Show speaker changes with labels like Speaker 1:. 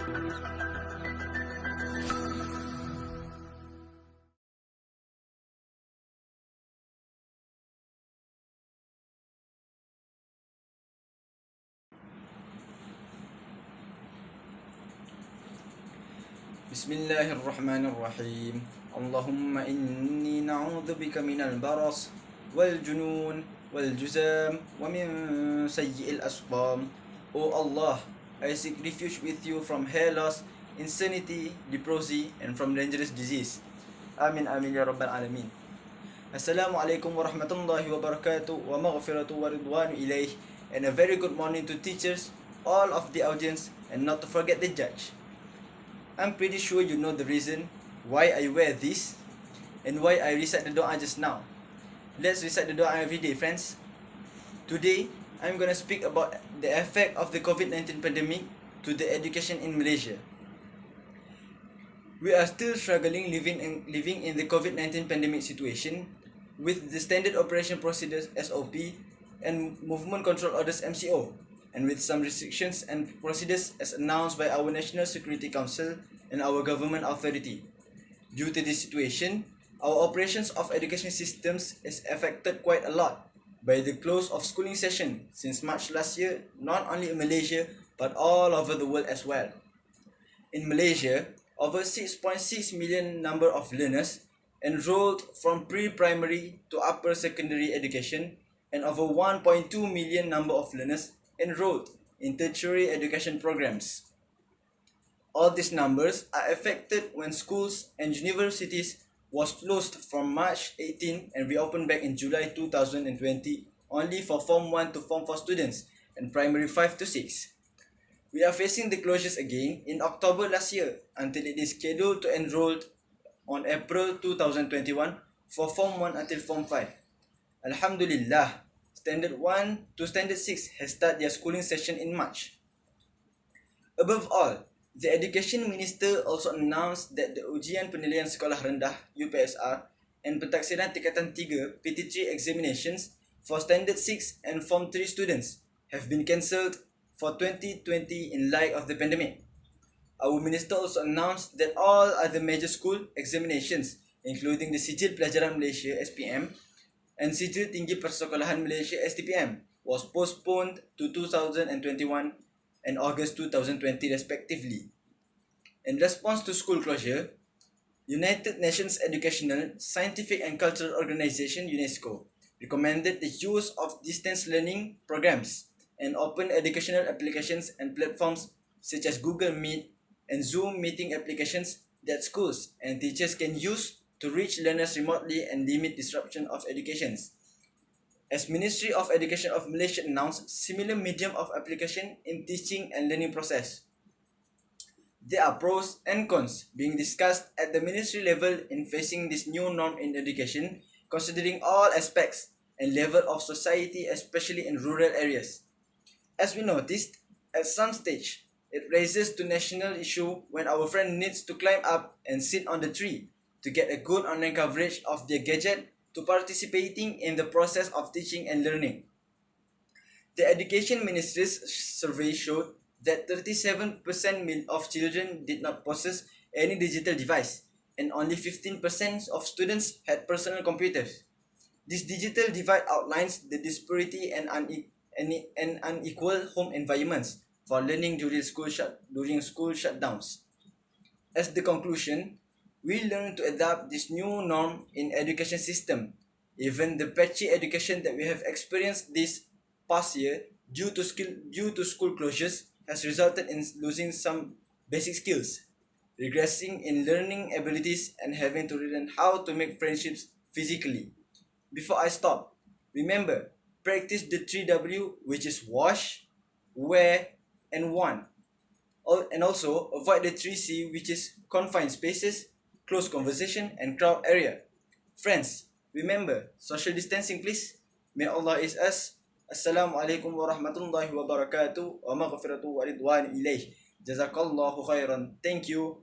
Speaker 1: Bismillahirrahmanirrahim. Allahumma inni na'udzu bika minal baras wal junun wal juzam wa min sayyi'il asqam. O Allah, I seek refuge with you from hair loss, insanity, leprosy, and from dangerous disease. Amin amin ya rabbal alamin. Assalamualaikum warahmatullahi wabarakatuh wa maghfiratu wa ridwanu ilaih, and a very good morning to teachers, all of the audience, and not to forget the judge. I'm pretty sure you know the reason why I wear this and why I recite the dua just now. Let's recite the dua every day, friends. Today, I'm gonna speak about the effect of the COVID-19 pandemic to the education in Malaysia. We are still struggling living in the COVID-19 pandemic situation with the Standard Operation Procedures (SOP) and Movement Control Orders (MCO), and with some restrictions and procedures as announced by our National Security Council and our government authority. Due to this situation, our operations of education systems is affected quite a lot by the close of schooling session since March last year, not only in Malaysia but all over the world as well. In Malaysia, over 6.6 million number of learners enrolled from pre-primary to upper secondary education, and over 1.2 million number of learners enrolled in tertiary education programs. All these numbers are affected when schools and universities was closed from March 18 and reopened back in July 2020 only for Form 1 to Form 4 students and Primary 5 to 6. We are facing the closures again in October last year until it is scheduled to enroll on April 2021 for Form 1 until Form 5. Alhamdulillah, Standard 1 to Standard 6 has started their schooling session in March. Above all, the Education Minister also announced that the Ujian Penilaian Sekolah Rendah (UPSR) and Pentaksiran Tingkatan 3 (PT3) examinations for Standard 6 and Form 3 students have been cancelled for 2020 in light of the pandemic. Our Minister also announced that all other major school examinations, including the Sijil Pelajaran Malaysia (SPM) and Sijil Tinggi Persekolahan Malaysia (STPM), was postponed to 2021 and August 2020 respectively. In response to school closure, United Nations Educational, Scientific and Cultural Organization (UNESCO) recommended the use of distance learning programs and open educational applications and platforms such as Google Meet and Zoom meeting applications that schools and teachers can use to reach learners remotely and limit disruption of educations. As Ministry of Education of Malaysia announced similar medium of application in teaching and learning process. There are pros and cons being discussed at the ministry level in facing this new norm in education, considering all aspects and level of society, especially in rural areas. As we noticed, at some stage, it raises to national issue when our friend needs to climb up and sit on the tree to get a good online coverage of their gadget to participating in the process of teaching and learning. The Education Ministry's survey showed that 37% of children did not possess any digital device, and only 15% of students had personal computers. This digital divide outlines the disparity and unequal home environments for learning during school shutdowns. As the conclusion, we learn to adapt this new norm in education system. Even the patchy education that we have experienced this past year due to school closures has resulted in losing some basic skills, regressing in learning abilities, and having to learn how to make friendships physically. Before I stop, remember, practice the 3W, which is wash, wear, and want. And also avoid the 3C, which is confined spaces, close conversation, and crowd area. Friends, remember, social distancing please. May Allah is us. Assalamualaikum warahmatullahi wabarakatuh wa maghfiratu wa ridwan ilaih. Jazakallahu khairan. Thank you.